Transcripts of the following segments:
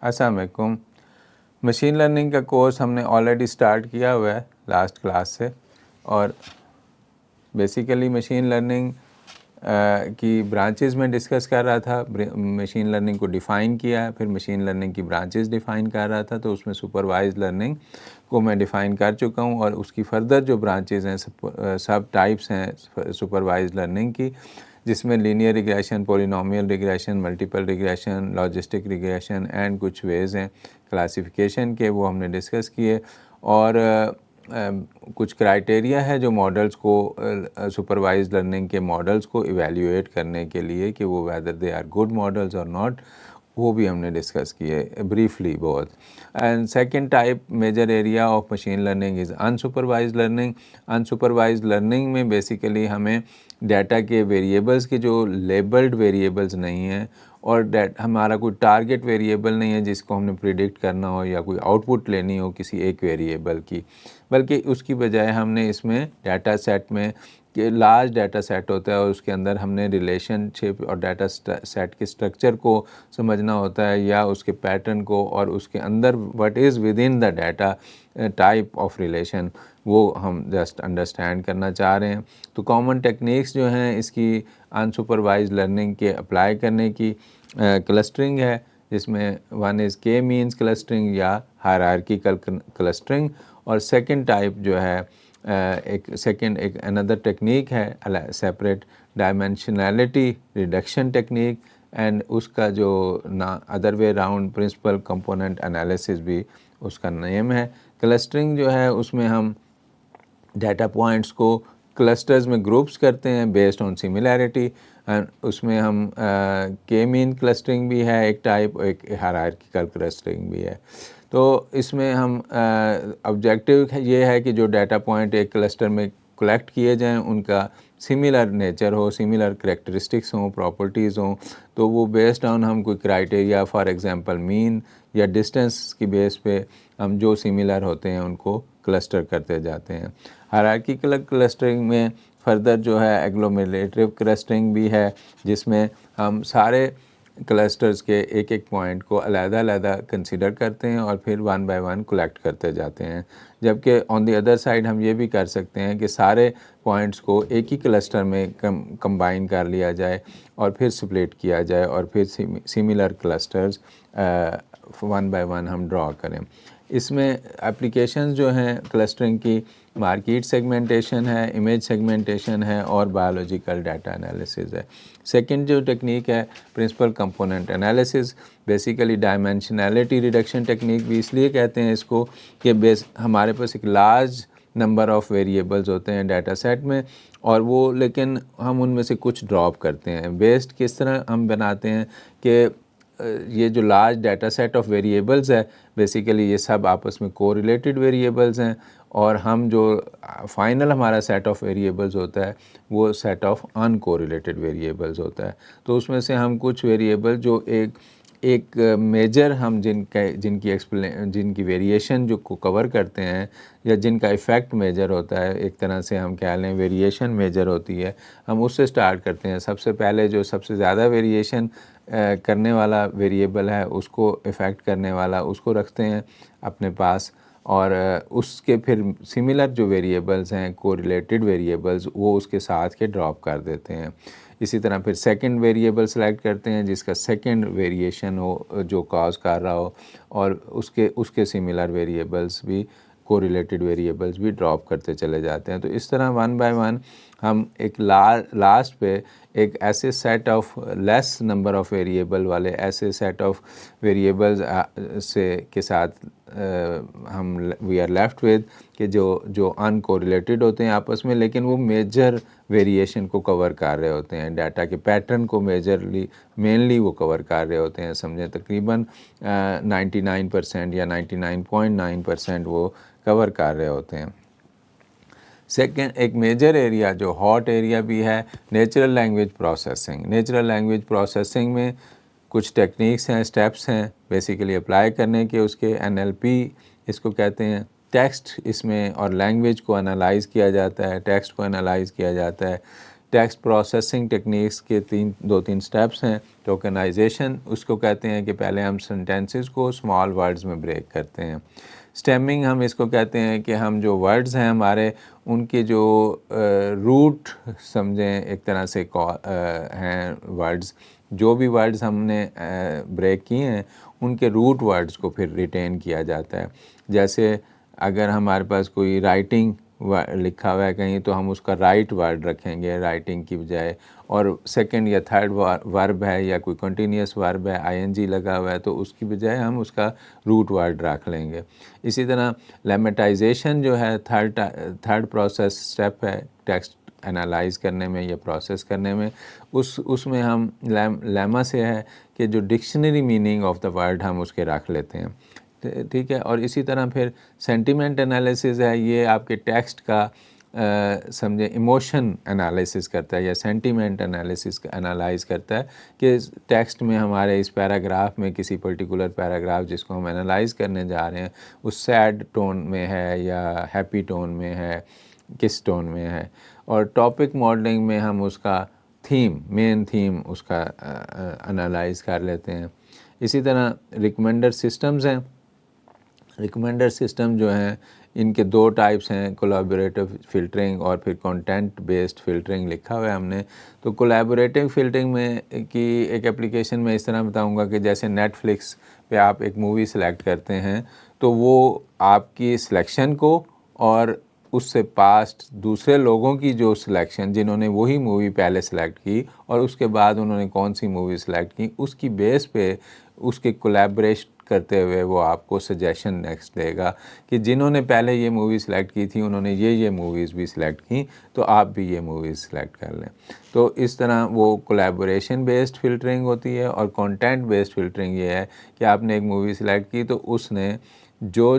अस्सलाम वालेकुम। Machine learning का कोर्स हमने ऑलरेडी स्टार्ट किया हुआ है लास्ट क्लास से, और बेसिकली मशीन लर्निंग की ब्रांचेस में डिस्कस कर रहा था। मशीन लर्निंग को डिफ़ाइन किया, फिर मशीन लर्निंग की ब्रांचेस डिफ़ाइन कर रहा था। तो उसमें सुपरवाइज लर्निंग को मैं डिफ़ाइन कर चुका हूँ, और उसकी फ़र्दर जो ब्रांचेस हैं, सब टाइप्स हैं सुपरवाइज लर्निंग की, जिसमें linear regression, polynomial regression, multiple regression, logistic regression and कुछ वेज़ हैं क्लासिफिकेशन के, वो हमने डिस्कस किए। और कुछ क्राइटेरिया है जो मॉडल्स को सुपरवाइज लर्निंग के मॉडल्स को इवैल्यूएट करने के लिए कि वो whether they are good models और नॉट, वो भी हमने डिस्कस किए ब्रीफली बहुत। And second type major area of machine learning is unsupervise learning. Unsupervise learning में बेसिकली हमें डाटा के वेरिएबल्स के जो लेबल्ड वेरिएबल्स नहीं हैं, और हमारा कोई टारगेट वेरिएबल नहीं है जिसको हमने प्रिडिक्ट करना हो या कोई आउटपुट लेनी हो किसी एक वेरिएबल की, बल्कि उसकी बजाय हमने इसमें डाटा सेट में कि लार्ज डाटा सेट होता है और उसके अंदर हमने रिलेशनशिप और डाटा सेट के स्ट्रक्चर को समझना होता है, या उसके पैटर्न को, और उसके अंदर what is with in the data type of relation, वो हम जस्ट अंडरस्टैंड करना चाह रहे हैं। तो कॉमन टेक्निक्स जो हैं इसकी अनसुपरवाइज लर्निंग के अप्लाई करने की, क्लस्टरिंग है, जिसमें one is K means clustering या हायरार्किकल क्लस्टरिंग, और सेकंड टाइप जो है एक अनदर टेक्निक है separate dimensionality reduction technique, and उसका जो ना other way round principal component analysis भी उसका नेम है। क्लस्टरिंग जो है उसमें हम डाटा पॉइंट्स को क्लस्टर्स में ग्रुप्स करते हैं बेस्ड ऑन सिमिलैरिटी, एंड उसमें हम के मीन क्लस्टरिंग भी है एक टाइप, एक हायरार्किकल क्लस्टरिंग भी है। तो इसमें हम ऑब्जेक्टिव ये है कि जो डाटा पॉइंट एक क्लस्टर में कलेक्ट किए जाएं उनका सिमिलर नेचर हो, सिमिलर करेक्टरिस्टिक्स हों, प्रॉपर्टीज़ हों, तो वो बेस्ड ऑन हम कोई क्राइटेरिया फॉर एग्जांपल मीन या डिस्टेंस की बेस पे हम जो सिमिलर होते हैं उनको क्लस्टर करते जाते हैं। हायरार्किकल क्लस्टरिंग में फर्दर जो है एग्लोमेरेटिव क्लस्टरिंग भी है, जिसमें हम सारे क्लस्टर्स के एक एक पॉइंट को अलग-अलग कंसीडर करते हैं और फिर वन बाय वन कलेक्ट करते जाते हैं। जबकि ऑन द अदर साइड हम ये भी कर सकते हैं कि सारे पॉइंट्स को एक ही क्लस्टर में कंबाइन कर लिया जाए और फिर स्प्लिट किया जाए, और फिर similar clusters one by one हम ड्रॉ करें। इसमें एप्लीकेशंस जो हैं क्लस्टरिंग की, मार्केट सेगमेंटेशन है, इमेज सेगमेंटेशन है, और बायोलॉजिकल डाटा एनालिसिस है। सेकंड जो टेक्निक है principal component analysis, basically dimensionality reduction technique भी इसलिए कहते हैं इसको कि हमारे पास एक लार्ज नंबर ऑफ़ वेरिएबल्स होते हैं डाटा सेट में, और वो लेकिन हम उनमें से कुछ ड्रॉप करते हैं। बेस्ड किस तरह हम बनाते हैं कि ये जो large data set of variables है, बेसिकली ये सब आपस में कोरिलेटेड वेरिएबल्स हैं, और हम जो फाइनल हमारा सेट ऑफ वेरिएबल्स होता है वो सेट ऑफ अनकोरिलेटेड वेरिएबल्स होता है। तो उसमें से हम कुछ वेरिएबल जो एक मेजर हम जिनकी वेरिएशन जो को कवर करते हैं, या जिनका इफ़ेक्ट मेजर होता है, एक तरह से हम कह लें वेरिएशन मेजर होती है, हम उससे स्टार्ट करते हैं। सबसे पहले जो सबसे ज़्यादा वेरिएशन करने वाला वेरिएबल है उसको इफ़ेक्ट करने वाला उसको रखते हैं अपने पास, और उसके फिर सिमिलर जो वेरिएबल्स हैं कोरिलेटेड वेरिएबल्स वो उसके साथ के ड्रॉप कर देते हैं। इसी तरह फिर सेकंड वेरिएबल सेलेक्ट करते हैं जिसका सेकंड वेरिएशन हो जो कॉज कर रहा हो, और उसके सिमिलर वेरिएबल्स भी कोरिलेटेड वेरिएबल्स भी ड्रॉप करते चले जाते हैं। तो इस तरह वन बाय वन हम एक लास्ट पे एक ऐसे set of less number of variable वाले ऐसे सेट ऑफ वेरिएबल्स के साथ हम वी आर लेफ्ट विद कि जो अनकोरिलेटेड होते हैं आपस में, लेकिन वो मेजर वेरिएशन को कवर कर रहे होते हैं, डाटा के पैटर्न को मेनली वो कवर कर रहे होते हैं। समझें तकरीबन 99% या 99.9% वो कवर कर रहे होते हैं। सेकेंड एक मेजर एरिया जो हॉट एरिया भी है, natural language processing. Natural language processing में कुछ टेक्निक्स हैं, स्टेप्स हैं बेसिकली अप्लाई करने के, उसके NLP इसको कहते हैं। टेक्स्ट इसमें और लैंग्वेज को एनालाइज़ किया जाता है, टेक्स्ट को एनालाइज़ किया जाता है टेक्स्ट प्रोसेसिंग टेक्निक्स के दो तीन स्टेप्स हैं। टोकनाइजेशन उसको कहते हैं कि पहले हम सेंटेंसेस को स्मॉल वर्ड्स में ब्रेक करते हैं। स्टेमिंग हम इसको कहते हैं कि हम जो वर्ड्स हैं हमारे उनके जो रूट समझें एक तरह से हैं वर्ड्स, जो भी वर्ड्स हमने ब्रेक किए हैं उनके रूट वर्ड्स को फिर रिटेन किया जाता है। जैसे अगर हमारे पास कोई राइटिंग लिखा हुआ है कहीं तो हम उसका राइट वर्ड रखेंगे राइटिंग की बजाय, और सेकंड या थर्ड वर्ब है या कोई कंटिन्यूस वर्ब है आईएनजी लगा हुआ है तो उसकी बजाय हम उसका रूट वर्ड रख लेंगे। इसी तरह लेमेटाइजेशन जो है थर्ड प्रोसेस स्टेप है टेक्स्ट एनालाइज करने में या प्रोसेस करने में, उसमें हम लेमा से है कि जो dictionary meaning of the word हम उसके रख लेते हैं, ठीक है। और इसी तरह फिर सेंटिमेंट एनालिसिस है, ये आपके टेक्स्ट का समझे इमोशन एनालिसिस करता है या सेंटिमेंट एनालिसिस एनालाइज करता है कि टेक्स्ट में हमारे इस पैराग्राफ में किसी पर्टिकुलर पैराग्राफ जिसको हम एनालाइज करने जा रहे हैं उस सैड टोन में है या हैप्पी टोन में है, किस टोन में है। और टॉपिक मॉडलिंग में हम उसका मेन थीम उसका एनालाइज कर लेते हैं। इसी तरह रिकमेंडर सिस्टम्स हैं। रिकमेंडर सिस्टम जो हैं इनके दो टाइप्स हैं, कोलैबोरेटिव फ़िल्टरिंग और फिर कंटेंट बेस्ड फ़िल्टरिंग लिखा हुआ है हमने। तो कोलैबोरेटिव फ़िल्टरिंग में की एक एप्लीकेशन में इस तरह बताऊंगा कि जैसे नेटफ्लिक्स पे आप एक मूवी सेलेक्ट करते हैं तो वो आपकी सिलेक्शन को और उससे पास्ट दूसरे लोगों की जो सिलेक्शन जिन्होंने वही मूवी पहले सेलेक्ट की और उसके बाद उन्होंने कौन सी मूवी सेलेक्ट की उसकी बेस पे उसके कोलैबोरेट करते हुए वो आपको सजेशन नेक्स्ट देगा कि जिन्होंने पहले ये मूवी सेलेक्ट की थी उन्होंने ये मूवीज़ भी सिलेक्ट की तो आप भी ये मूवीज़ सेलेक्ट कर लें। तो इस तरह वो कोलैबोरेशन बेस्ड फ़िल्टरिंग होती है। और कंटेंट बेस्ड फ़िल्टरिंग ये है कि आपने एक मूवी सेलेक्ट की तो उसने जो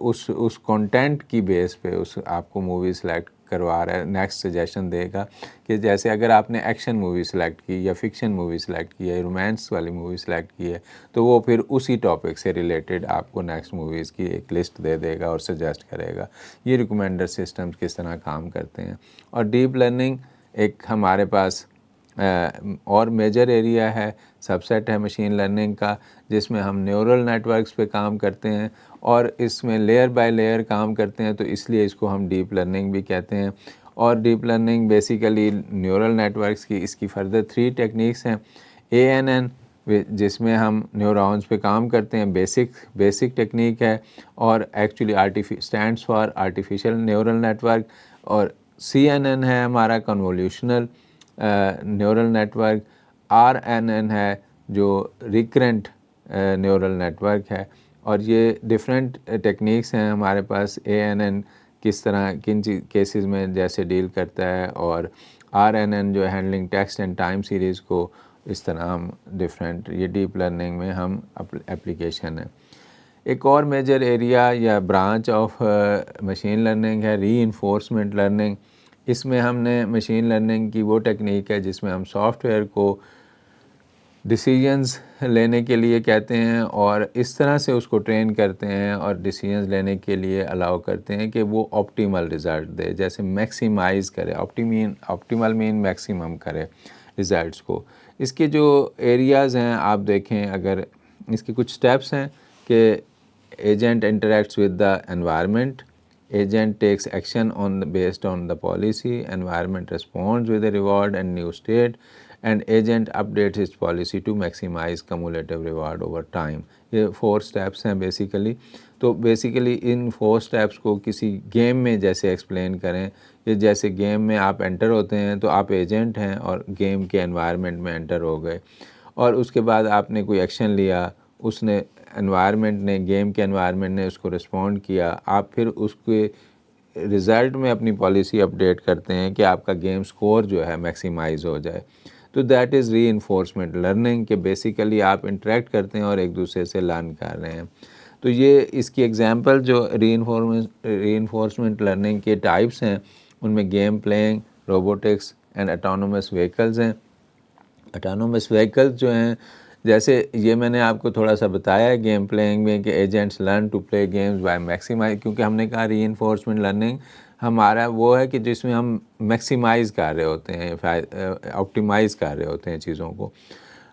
उस कंटेंट की बेस पे उस आपको मूवी सेलेक्ट करवा रहा है नेक्स्ट सजेशन देगा कि जैसे अगर आपने एक्शन मूवी सेलेक्ट की या फिक्शन मूवी सेलेक्ट की है, रोमांस वाली मूवी सेलेक्ट की है तो वो फिर उसी टॉपिक से रिलेटेड आपको नेक्स्ट मूवीज़ की एक लिस्ट दे देगा और सजेस्ट करेगा। ये रिकमेंडर सिस्टम्स किस तरह काम करते हैं। और डीप लर्निंग एक हमारे पास और मेजर एरिया है, सबसेट है मशीन लर्निंग का, जिसमें हम न्यूरल नेटवर्क्स पे काम करते हैं और इसमें लेयर बाय लेयर काम करते हैं तो इसलिए इसको हम डीप लर्निंग भी कहते हैं। और deep learning basically neural networks की इसकी फर्दर 3 टेक्निक्स हैं। ANN जिसमें हम न्यूरॉन्स पे काम करते हैं, बेसिक टेक्निक है और actually stands for artificial neural network. और CNN है हमारा कन्वोल्यूशनल न्यूरल नेटवर्क। RNN है जो रिकरेंट न्यूरल नेटवर्क है। और ये डिफरेंट टेक्निक्स हैं हमारे पास। ANN किस तरह किन केसेस में जैसे डील करता है और RNN जो handling text and time series को इस तरह हम डिफरेंट ये डीप लर्निंग में हम एप्लीकेशन है। एक और मेजर एरिया या ब्रांच ऑफ मशीन लर्निंग है रीइंफोर्समेंट लर्निंग। इसमें हमने मशीन लर्निंग की वो टेक्निक है जिसमें हम सॉफ्टवेयर को डिसीजंस लेने के लिए कहते हैं और इस तरह से उसको ट्रेन करते हैं और डिसीजंस लेने के लिए अलाउ करते हैं कि वो ऑप्टिमल रिज़ल्ट दे, जैसे मैक्सिमाइज़ करे। ऑप्टिमल मीन मैक्सिमम करे रिज़ल्ट्स को। इसके जो एरियाज़ हैं आप देखें, अगर इसके कुछ स्टेप्स हैं कि agent interacts with the environment, agent takes action based on the policy, environment responds with a reward and new state, and agent updates its policy to maximize cumulative reward over time। ये 4 steps हैं basically. तो basically इन 4 steps को किसी game में जैसे explain करें कि जैसे गेम में आप एंटर होते हैं तो आप एजेंट हैं और गेम के एनवायरनमेंट में एंटर हो गए और उसके बाद आपने कोई एक्शन लिया, उसने एनवायरनमेंट ने गेम के एनवायरनमेंट ने उसको रिस्पॉन्ड किया, आप फिर उसके रिज़ल्ट में अपनी पॉलिसी अपडेट करते हैं कि आपका गेम स्कोर जो है मैक्सिमाइज़ हो जाए। तो दैट इज़ रीइंफोर्समेंट लर्निंग कि बेसिकली आप इंटरेक्ट करते हैं और एक दूसरे से लर्न कर रहे हैं। तो ये इसकी एग्जांपल जो रीइंफोर्समेंट लर्निंग के टाइप्स हैं उनमें game playing, robotics and autonomous vehicles हैं। ऑटोनोमस व्हीकल्स जो हैं जैसे ये मैंने आपको थोड़ा सा बताया है गेम प्लेइंग में कि agents learn to play games by maximise, क्योंकि हमने कहा रीइंफोर्समेंट लर्निंग हमारा वो है कि जिसमें हम मैक्सिमाइज़ कर रहे होते हैं, ऑप्टिमाइज़ कर रहे होते हैं चीज़ों को।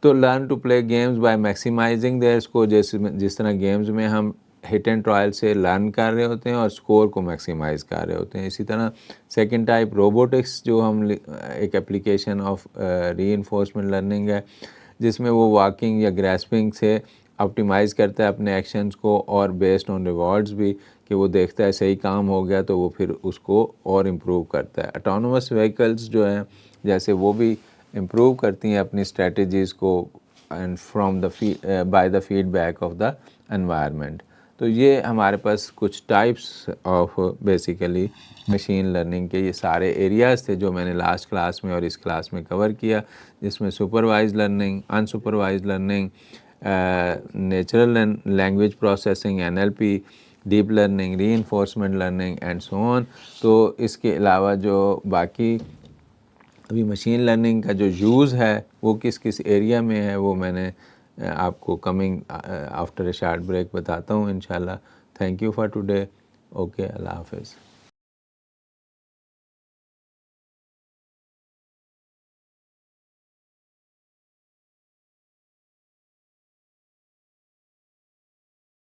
तो learn to play games by maximising their score, जिस तरह गेम्स में हम हिट एंड ट्रायल से लर्न कर रहे होते हैं और स्कोर को मैक्सिमाइज़ कर रहे होते हैं। इसी तरह सेकंड टाइप रोबोटिक्स, जो हम एक एप्लीकेशन ऑफ रीइंफोर्समेंट लर्निंग है, जिसमें वो वॉकिंग या ग्रैस्पिंग से ऑप्टिमाइज़ करता है अपने एक्शंस को, और बेस्ड ऑन रिवॉर्ड्स भी, कि वो देखता है सही काम हो गया तो वो फिर उसको और इम्प्रूव करता है। ऑटोनोमस व्हीकल्स जो हैं जैसे, वो भी इम्प्रूव करती हैं अपनी स्ट्रेटजीज़ को and from the by the feedback of the environment. तो ये हमारे पास कुछ types of basically machine learning के ये सारे एरियाज़ थे जो मैंने लास्ट क्लास में और इस क्लास में कवर किया, जिसमें supervise learning, unsupervise learning, natural language processing NLP, deep learning, reinforcement learning and so on. तो इसके अलावा जो बाकी अभी मशीन लर्निंग का जो यूज़ है वो किस किस एरिया में है, वो मैंने आपको coming after a short break बताता हूँ इंशाल्लाह। Thank you for today. Okay, अल्लाह हाफिज़।